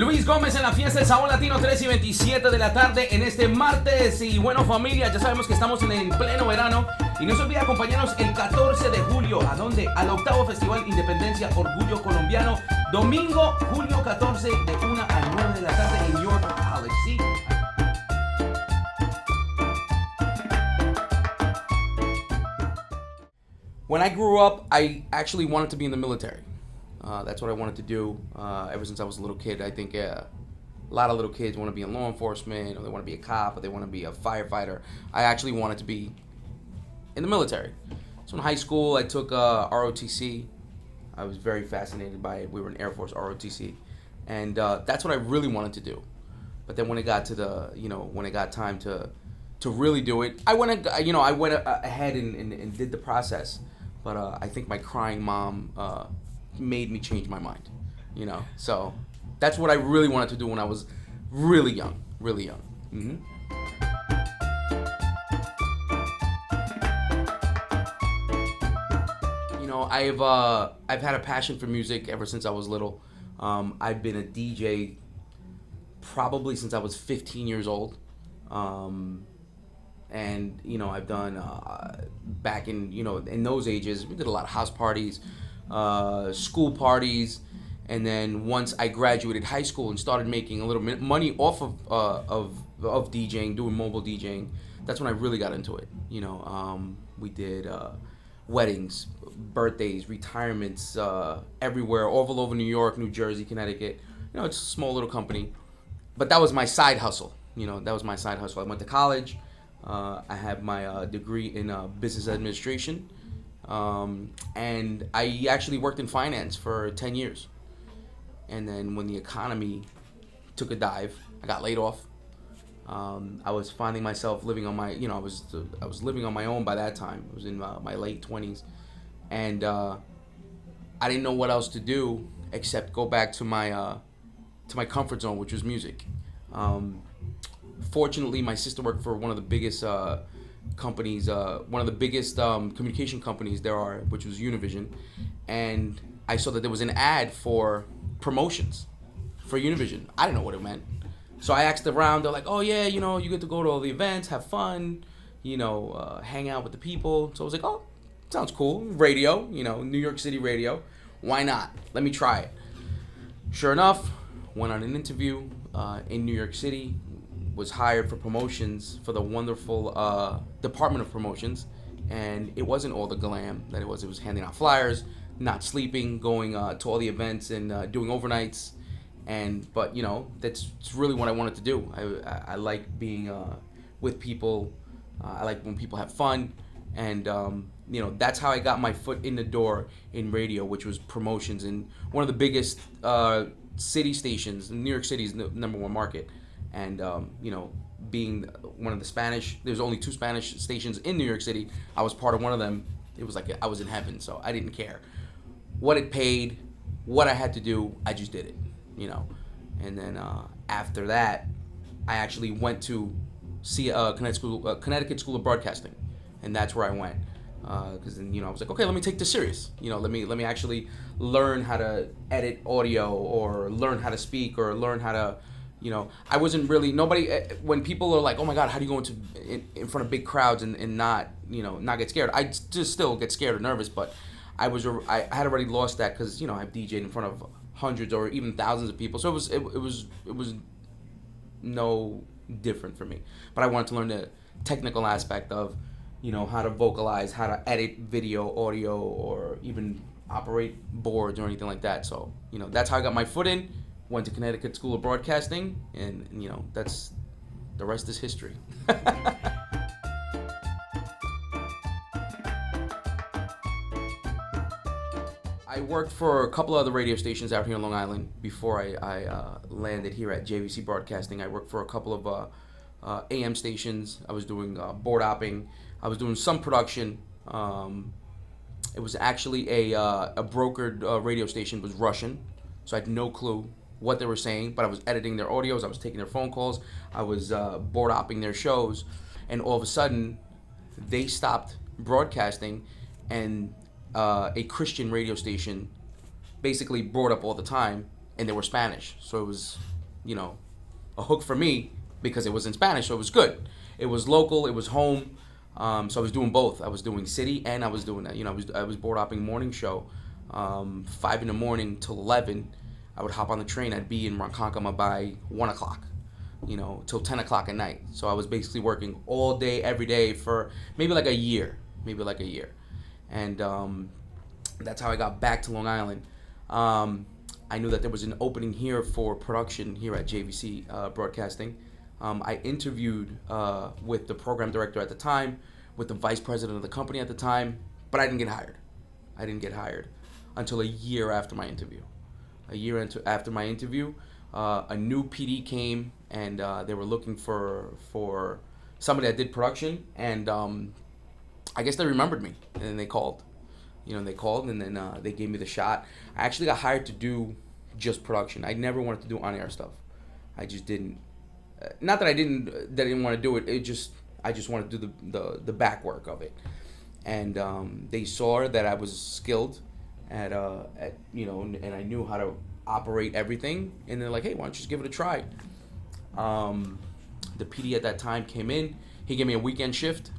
Luis Gómez en la fiesta del Sabor Latino, 3 y 27 de la tarde en este martes. Y bueno, familia, ya sabemos que estamos en pleno verano. Y no se olvide acompañarnos el 14 de julio. ¿A dónde? Al octavo Festival Independencia Orgullo Colombiano. Domingo, julio 14, de 1 a 9 de la tarde en York College. ¿Sí? When I grew up, I actually wanted to be in the military. That's what I wanted to do ever since I was a little kid. I think a lot of little kids want to be in law enforcement, or they want to be a cop, or they want to be a firefighter. I actually wanted to be in the military. So in high school, I took ROTC. I was very fascinated by it. We were in Air Force ROTC, and that's what I really wanted to do. But then when it got to when it got time to really do it, I went ahead and did the process. But I think my crying mom made me change my mind, So that's what I really wanted to do when I was really young. Mm-hmm. I've had a passion for music ever since I was little. I've been a DJ probably since I was 15 years old. And I've done back in those ages, we did a lot of house parties, school parties, and then once I graduated high school and started making a little money off of DJing, doing mobile DJing, that's when I really got into it. We did weddings, birthdays, retirements, everywhere, all over New York, New Jersey, Connecticut. It's a small little company, but that was my side hustle. That was my side hustle. I went to college. I have my degree in business administration, and I actually worked in finance for 10 years. And then when the economy took a dive, I got laid off. I was finding myself living on my, I was living on my own by that time. I was in my late 20s, and I didn't know what else to do except go back to my comfort zone, which was music. Fortunately, my sister worked for one of the biggest companies, one of the biggest communication companies there are, which was Univision. And I saw that there was an ad for promotions for Univision. I didn't know what it meant. So I asked around. They're like, oh, yeah, you get to go to all the events, have fun, hang out with the people. So I was like, oh, sounds cool. Radio, New York City radio. Why not? Let me try it. Sure enough, went on an interview in New York City. Was hired for promotions for the wonderful Department of Promotions, and it wasn't all the glam that it was. It was handing out flyers, not sleeping, going to all the events, and doing overnights. But that's really what I wanted to do. I like being with people. I like when people have fun, and that's how I got my foot in the door in radio, which was promotions in one of the biggest city stations. New York City's number one market. And, being one of the Spanish, there's only 2 Spanish stations in New York City. I was part of one of them. It was like I was in heaven, so I didn't care what it paid, what I had to do. I just did it, And then after that, I actually went to see Connecticut School of Broadcasting, and that's where I went. Because then, I was like, okay, let me take this serious. Let me actually learn how to edit audio, or learn how to speak, or learn how to. I wasn't really, when people are like, oh my God, how do you go in front of big crowds and not, not get scared? I just still get scared or nervous, but I had already lost that because, I've DJed in front of hundreds or even thousands of people. So it was no different for me. But I wanted to learn the technical aspect of, how to vocalize, how to edit video, audio, or even operate boards or anything like that. So, that's how I got my foot in. Went to Connecticut School of Broadcasting, and that's the rest is history. I worked for a couple other radio stations out here in Long Island before I landed here at JVC Broadcasting. I worked for a couple of AM stations. I was doing board opping. I was doing some production. It was actually a brokered radio station. It was Russian, so I had no clue what they were saying, but I was editing their audios, I was taking their phone calls, I was board opping their shows, and all of a sudden, they stopped broadcasting, and a Christian radio station basically brought up all the time and they were Spanish. So it was, a hook for me because it was in Spanish, so it was good. It was local, it was home. So I was doing both. I was doing city, and I was doing, I was board hopping morning show, 5 in the morning till 11. I would hop on the train. I'd be in Ronkonkoma by 1 o'clock, till 10 o'clock at night. So I was basically working all day, every day for maybe like a year. And that's how I got back to Long Island. I knew that there was an opening here for production here at JVC Broadcasting. I interviewed with the program director at the time, with the vice president of the company at the time, but I didn't get hired. I didn't get hired until a year after my interview. After my interview, a new PD came, and they were looking for somebody that did production, and I guess they remembered me, and then they called. They called, and then they gave me the shot. I actually got hired to do just production. I never wanted to do on-air stuff. I just didn't. Not that I didn't want to do it. I just wanted to do the back work of it. And they saw that I was skilled at and I knew how to operate everything. And they're like, hey, why don't you just give it a try? The PD at that time came in. He gave me a weekend shift.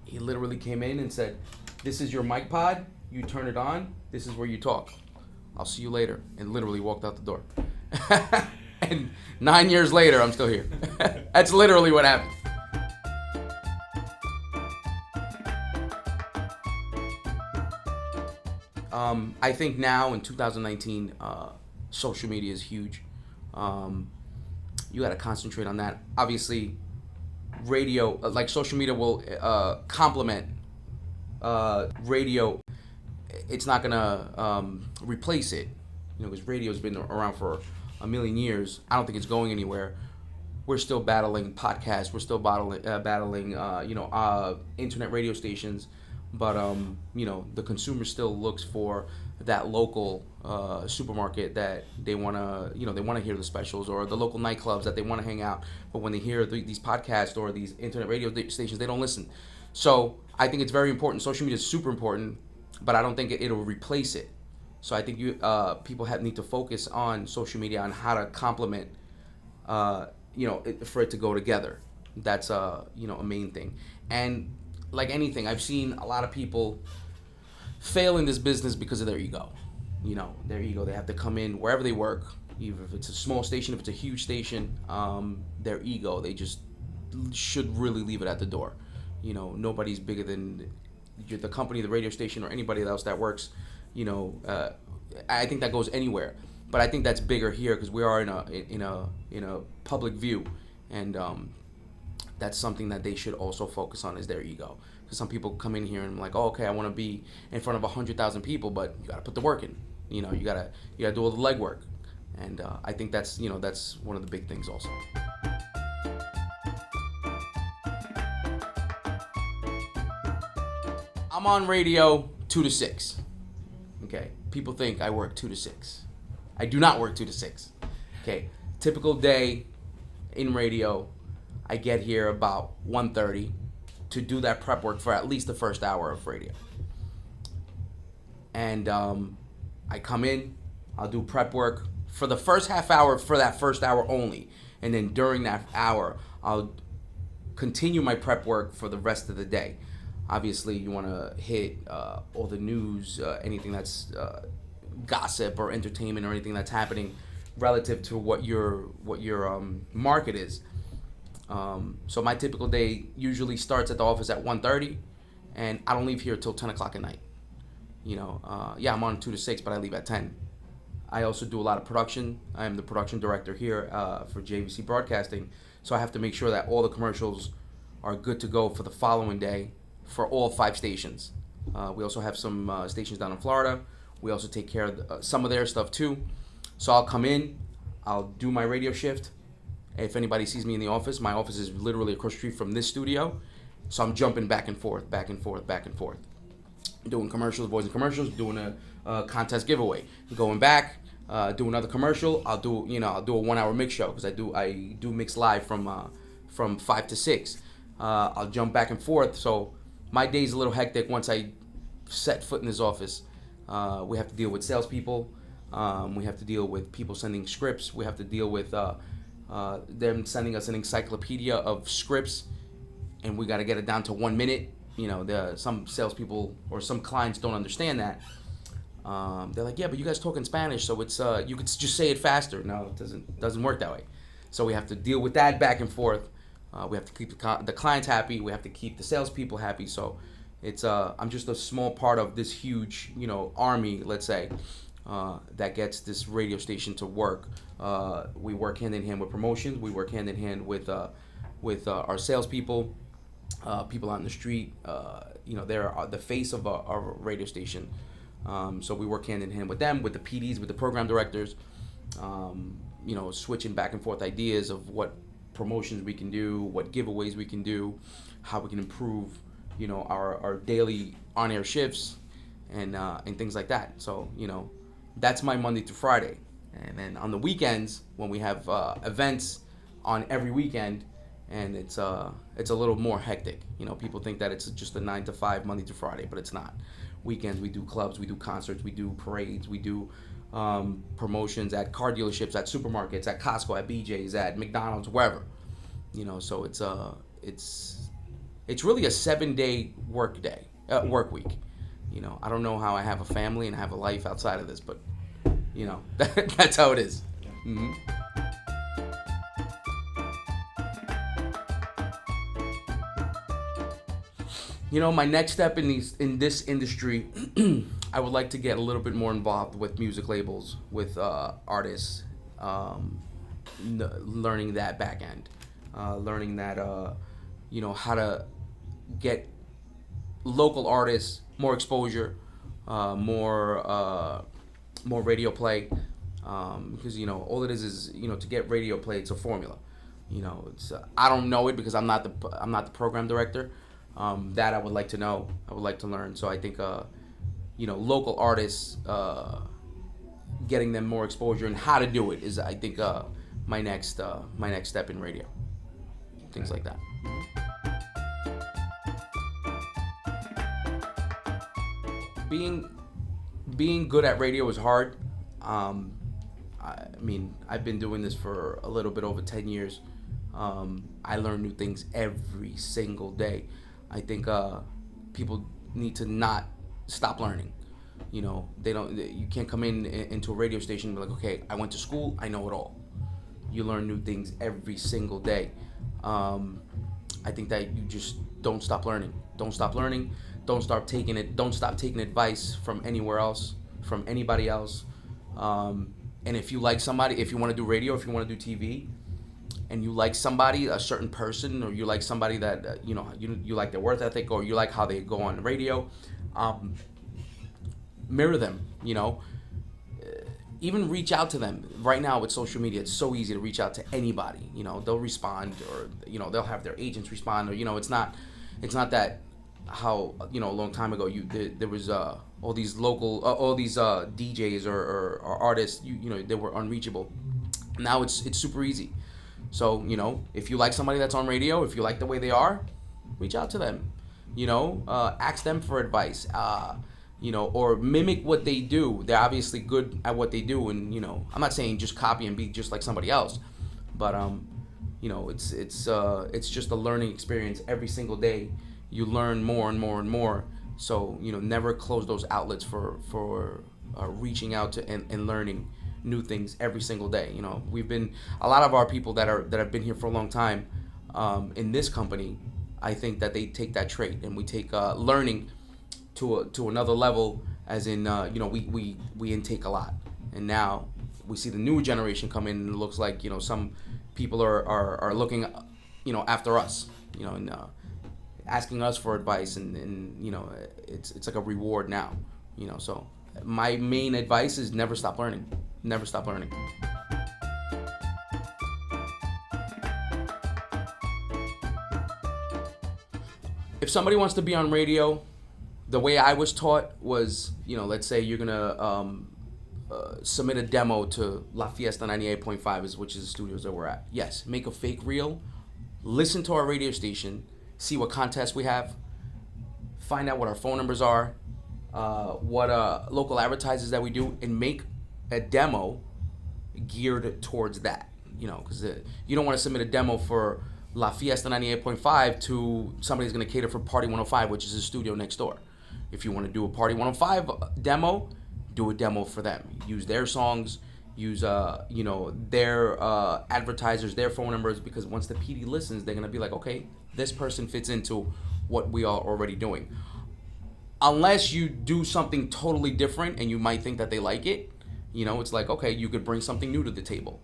He literally came in and said, this is your mic pod. You turn it on. This is where you talk. I'll see you later. And literally walked out the door. And 9 years later, I'm still here. That's literally what happened. I think now in 2019, social media is huge. You got to concentrate on that. Obviously, radio, like social media will complement radio. It's not gonna replace it, because radio's been around for a million years. I don't think it's going anywhere. We're still battling podcasts. We're still battling internet radio stations. But the consumer still looks for that local supermarket that they wanna hear the specials, or the local nightclubs that they want to hang out. But when they hear these podcasts or these internet radio stations, they don't listen. So I think it's very important. Social media is super important, but I don't think it'll replace it. So I think people need to focus on social media, on how to complement, for it to go together. That's a main thing. And like anything, I've seen a lot of people fail in this business because of their ego. Their ego. They have to come in wherever they work, even if it's a small station, if it's a huge station. Their ego. They just should really leave it at the door. Nobody's bigger than the company, the radio station, or anybody else that works. I think that goes anywhere, but I think that's bigger here because we are in a public view, and that's something that they should also focus on, is their ego. Because some people come in here and I'm like, oh, okay, I want to be in front of 100,000 people, but you got to put the work in. You gotta do all the legwork, and I think that's one of the big things also. I'm on radio 2 to 6. Okay, people think I work 2 to 6. I do not work 2 to 6. Okay, typical day in radio, I get here about 1:30 to do that prep work for at least the first hour of radio. And I come in, I'll do prep work for the first half hour, for that first hour only. And then during that hour, I'll continue my prep work for the rest of the day. Obviously, you want to hit all the news, anything that's gossip or entertainment or anything that's happening relative to what your market is. So my typical day usually starts at the office at 1:30, and I don't leave here till 10 o'clock at night. I'm on 2 to 6, but I leave at 10. I also do a lot of production. I am the production director here for JVC Broadcasting, so I have to make sure that all the commercials are good to go for the following day for all 5 stations. We also have some stations down in Florida. We also take care of some of their stuff too. So I'll come in, I'll do my radio shift. If anybody sees me in the office, my office is literally across the street from this studio. So I'm jumping back and forth. Doing commercials, boys and commercials, doing a contest giveaway. Going back, do another commercial. I'll do a 1 hour mix show because I do mix live from 5 to 6. I'll jump back and forth. So my day's a little hectic once I set foot in this office. We have to deal with salespeople. We have to deal with people sending scripts. We have to deal with them sending us an encyclopedia of scripts, and we got to get it down to 1 minute. Some salespeople or some clients don't understand that. They're like, yeah, but you guys talk in Spanish, so it's you could just say it faster. No, it doesn't work that way. So we have to deal with that back and forth. We have to keep the clients happy. We have to keep the salespeople happy. So it's I'm just a small part of this huge army, let's say, that gets this radio station to work. We work hand in hand with promotions. We work hand in hand with our salespeople, people on the street. They're the face of our radio station. So we work hand in hand with them, with the PDs, with the program directors, switching back and forth ideas of what promotions we can do, what giveaways we can do, how we can improve, our daily on-air shifts and things like that. So, that's my Monday through Friday. And then on the weekends, when we have events on every weekend, and it's a little more hectic. People think that it's just a 9 to 5 Monday through Friday, but it's not. Weekends we do clubs, we do concerts, we do parades, we do promotions at car dealerships, at supermarkets, at Costco, at BJ's, at McDonald's, wherever. So it's really a 7-day work week. I don't know how I have a family and have a life outside of this, but that's how it is. Mm-hmm. My next step in this industry, I would like to get a little bit more involved with music labels, with artists, learning that back end, learning that how to get local artists more exposure, more radio play, because all it is to get radio play. It's a formula. It's I don't know it because I'm not the program director. That I would like to know. I would like to learn. So I think, local artists, getting them more exposure and how to do it is, I think, my next step in radio. Things like that. Being good at radio is hard. I've been doing this for a little bit over 10 years. I learn new things every single day. I think people need to not stop learning. You can't come into a radio station and be like, okay, I went to school, I know it all. You learn new things every single day. I think that you just don't stop learning. Don't stop learning. Don't stop taking advice from anywhere else, from anybody else. And if you like somebody, if you want to do radio, if you want to do TV, and you like somebody, a certain person, or you like somebody that you like their work ethic, or you like how they go on the radio, mirror them. Even reach out to them. Right now with social media, it's so easy to reach out to anybody. They'll respond, or they'll have their agents respond, or it's not that how a long time ago there was all these local DJs or artists they were unreachable. Now it's super easy. So, if you like somebody that's on radio, if you like the way they are, reach out to them, ask them for advice, or mimic what they do. They're obviously good at what they do. And, I'm not saying just copy and be just like somebody else, but, it's just a learning experience every single day. You learn more and more and more. So, never close those outlets for reaching out to and learning new things every single day. We've been a lot of our people that have been here for a long time in this company. I think that they take that trait, and we take learning to another level. As in, we intake a lot, and now we see the newer generation come in, and it looks like some people are looking after us, and asking us for advice, and it's like a reward now. So my main advice is never stop learning. Never stop learning. If somebody wants to be on radio, the way I was taught was, let's say you're gonna submit a demo to La Fiesta 98.5, which is the studios that we're at. Yes, make a fake reel, listen to our radio station, see what contests we have, find out what our phone numbers are, what local advertisers that we do, and make a demo geared towards that, because you don't want to submit a demo for La Fiesta 98.5 to somebody who's going to cater for Party 105, which is a studio next door. If you want to do a Party 105 demo, do a demo for them. Use their songs, use their advertisers, their phone numbers, because once the PD listens, they're going to be like, okay, this person fits into what we are already doing. Unless you do something totally different and you might think that they like it, it's like, okay, you could bring something new to the table,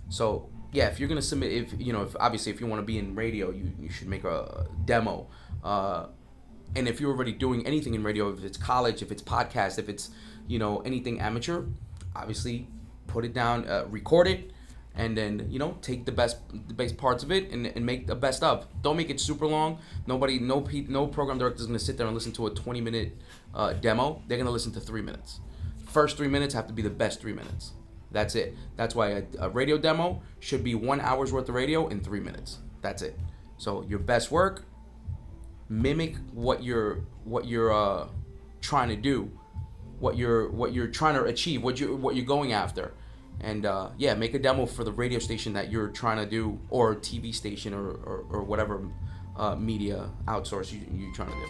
so yeah, if you're gonna submit, if obviously if you want to be in radio, you should make a demo, and if you're already doing anything in radio, if it's college, if it's podcast, if it's anything amateur, obviously put it down, record it, and then take the best parts of it and make the best of. Don't make it super long. No program director is going to sit there and listen to a 20-minute demo. They're going to listen to 3 minutes. First 3 minutes have to be the best 3 minutes. That's it. That's why a radio demo should be 1 hour's worth of radio in 3 minutes. That's it. So your best work, mimic what you're trying to do, what you're trying to achieve, what you're going after. And make a demo for the radio station that you're trying to do, or TV station, or whatever media outsource you're trying to do.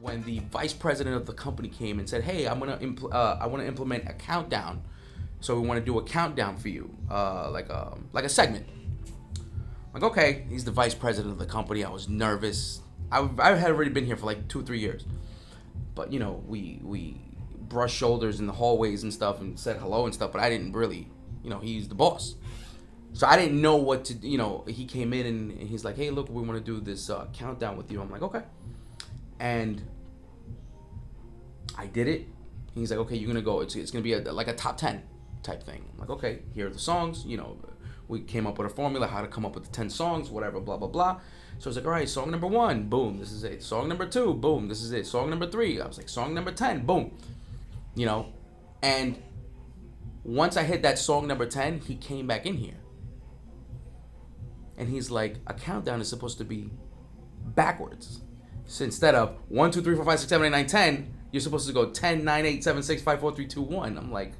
When the vice president of the company came and said, "Hey, I want to implement a countdown, so we want to do a countdown for you, like a segment." Like, okay, he's the vice president of the company. I was nervous. I had already been here for like 2-3 years. But we brushed shoulders in the hallways and stuff and said hello and stuff, but I didn't really, he's the boss. So I didn't know what to, he came in and he's like, "Hey, look, we want to do this countdown with you." I'm like, okay. And I did it. He's like, "Okay, you're going to go. It's going to be like a top 10 type thing." I'm like, okay, here are the songs. We came up with a formula, how to come up with the 10 songs, whatever, blah, blah, blah. So I was like, all right, song number 1, boom, this is it. Song number 2, boom, this is it. Song number 3, I was like, song number 10, boom. And once I hit that song number 10, he came back in here. And he's like, a countdown is supposed to be backwards. So instead of 1, 2, 3, 4, 5, 6, 7, 8, 9, 10, you're supposed to go 10, 9, 8, 7, 6, 5, 4, 3, 2, 1. I'm like,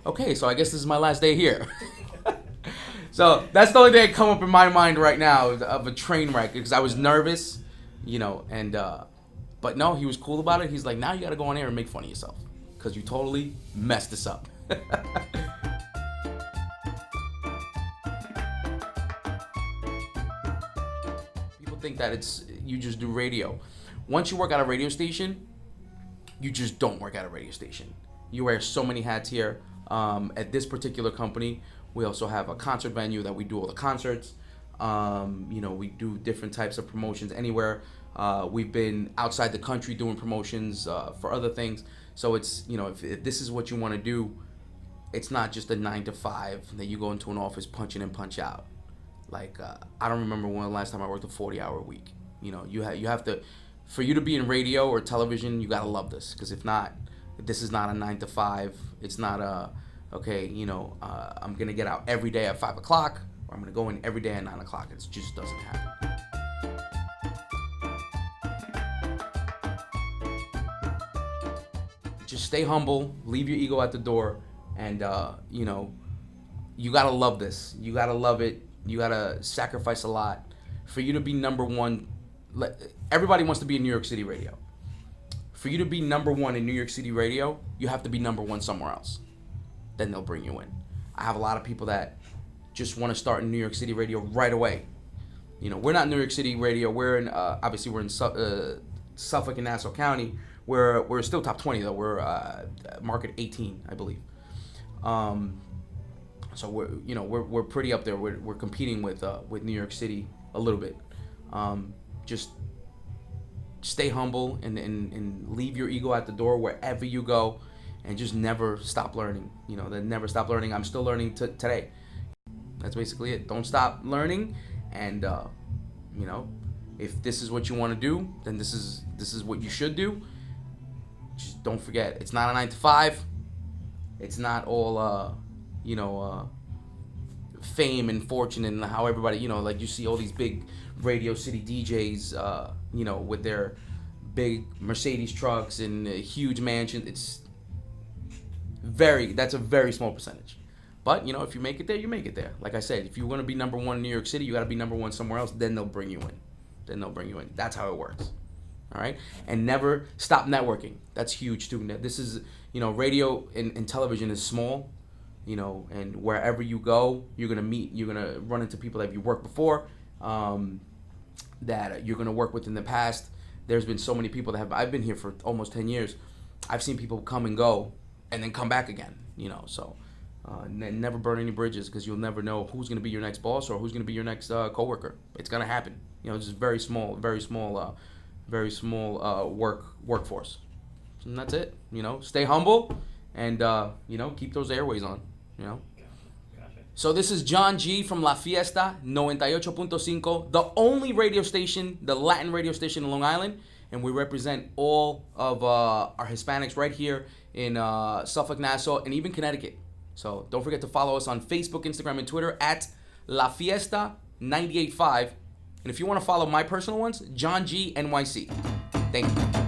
okay, so I guess this is my last day here. So that's the only thing that come up in my mind right now of a train wreck, because I was nervous, and but no, he was cool about it. He's like, now you got to go on air and make fun of yourself because you totally messed this up. People think that you just do radio. Once you work at a radio station, you just don't work at a radio station. You wear so many hats here. At this particular company, we also have a concert venue that we do all the concerts. We do different types of promotions anywhere. We've been outside the country doing promotions for other things. So it's, if this is what you want to do, it's not just a 9 to 5 that you go into an office, punch in and punch out. Like, I don't remember when the last time I worked a 40-hour week. You have to, for you to be in radio or television, you got to love this. Because if not, this is not a 9 to 5. It's not a, okay, I'm going to get out every day at 5 o'clock, or I'm going to go in every day at 9 o'clock. It just doesn't happen. Just stay humble, leave your ego at the door, and, you got to love this. You got to love it. You got to sacrifice a lot. For you to be number one, everybody wants to be in New York City radio. For you to be number one in New York City radio, you have to be number one somewhere else. Then they'll bring you in. I have a lot of people that just want to start in New York City radio right away. We're not New York City radio. We're in, obviously we're in Suffolk and Nassau County. We're still top 20 though. We're market 18, I believe. So we're pretty up there. We're competing with New York City a little bit. Just stay humble and leave your ego at the door wherever you go. And just never stop learning. Then never stop learning. I'm still learning today. That's basically it. Don't stop learning. And if this is what you want to do, then this is what you should do. Just don't forget, it's not a 9 to 5. It's not all fame and fortune and how everybody, like you see all these big Radio City DJs, you know, with their big Mercedes trucks and huge mansions. That's a very small percentage. But, you know, if you make it there, you make it there. Like I said, if you want to be number one in New York City, you got to be number one somewhere else. Then they'll bring you in. That's how it works. All right? And never stop networking. That's huge, too. This is, you know, radio and television is small, you know, and wherever you go, you're going to run into people that you've worked before, that you're going to work with in the past. There's been so many people I've been here for almost 10 years. I've seen people come and go and then come back again, you know, so never burn any bridges, because you'll never know who's going to be your next boss or who's going to be your next coworker. It's going to happen. You know, it's just very small workforce. And that's it. You know, stay humble and, you know, keep those airways on, you know. So this is John G from La Fiesta 98.5, the only radio station, the Latin radio station in Long Island, and we represent all of our Hispanics right here in Suffolk, Nassau, and even Connecticut. So don't forget to follow us on Facebook, Instagram, and Twitter at La Fiesta 98.5. And if you want to follow my personal ones, John G NYC. Thank you.